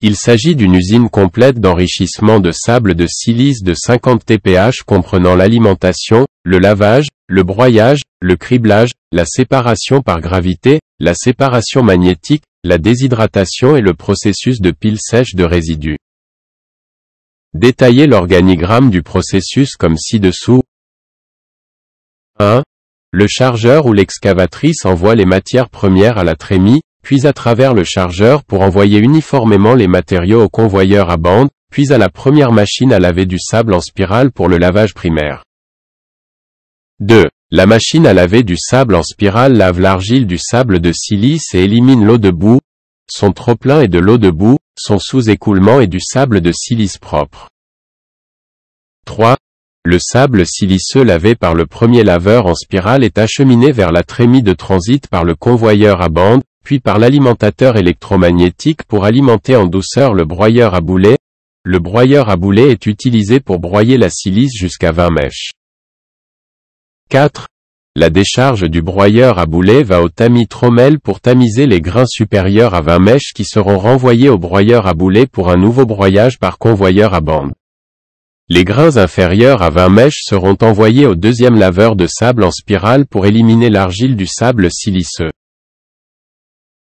Il s'agit d'une usine complète d'enrichissement de sable de silice de 50 TPH comprenant l'alimentation, le lavage, le broyage, le criblage, la séparation par gravité, la séparation magnétique, la déshydratation et le processus de pile sèche de résidus. Détaillez l'organigramme du processus comme ci-dessous. 1. Le chargeur ou l'excavatrice envoie les matières premières à la trémie, puis à travers le chargeur pour envoyer uniformément les matériaux au convoyeur à bande, puis à la première machine à laver du sable en spirale pour le lavage primaire. 2. La machine à laver du sable en spirale lave l'argile du sable de silice et élimine l'eau de boue, son trop-plein et de l'eau de boue, son sous-écoulement et du sable de silice propre. 3. Le sable siliceux lavé par le premier laveur en spirale est acheminé vers la trémie de transit par le convoyeur à bande, puis par l'alimentateur électromagnétique pour alimenter en douceur le broyeur à boulet. Le broyeur à boulet est utilisé pour broyer la silice jusqu'à 20 mèches. 4. La décharge du broyeur à boulet va au tamis trommel pour tamiser les grains supérieurs à 20 mèches qui seront renvoyés au broyeur à boulet pour un nouveau broyage par convoyeur à bande. Les grains inférieurs à 20 mèches seront envoyés au deuxième laveur de sable en spirale pour éliminer l'argile du sable siliceux.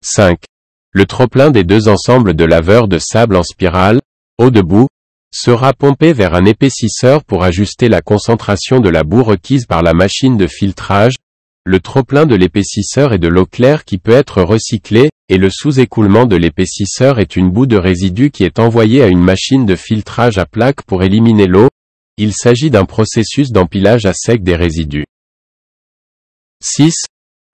5. Le trop-plein des deux ensembles de laveurs de sable en spirale, eau de boue, sera pompé vers un épaississeur pour ajuster la concentration de la boue requise par la machine de filtrage. Le trop-plein de l'épaississeur est de l'eau claire qui peut être recyclée, et le sous-écoulement de l'épaississeur est une boue de résidus qui est envoyée à une machine de filtrage à plaque pour éliminer l'eau. Il s'agit d'un processus d'empilage à sec des résidus. 6.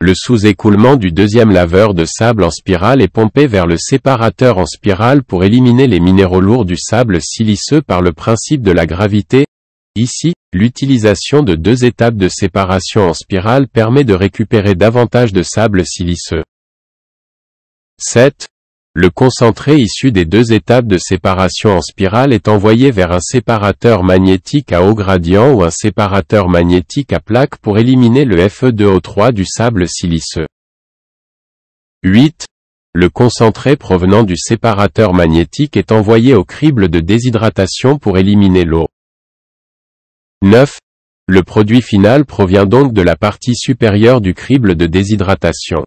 Le sous-écoulement du deuxième laveur de sable en spirale est pompé vers le séparateur en spirale pour éliminer les minéraux lourds du sable siliceux par le principe de la gravité. Ici, l'utilisation de deux étapes de séparation en spirale permet de récupérer davantage de sable siliceux. 7. Le concentré issu des deux étapes de séparation en spirale est envoyé vers un séparateur magnétique à haut gradient ou un séparateur magnétique à plaque pour éliminer le Fe2O3 du sable siliceux. 8. Le concentré provenant du séparateur magnétique est envoyé au crible de déshydratation pour éliminer l'eau. 9. Le produit final provient donc de la partie supérieure du crible de déshydratation.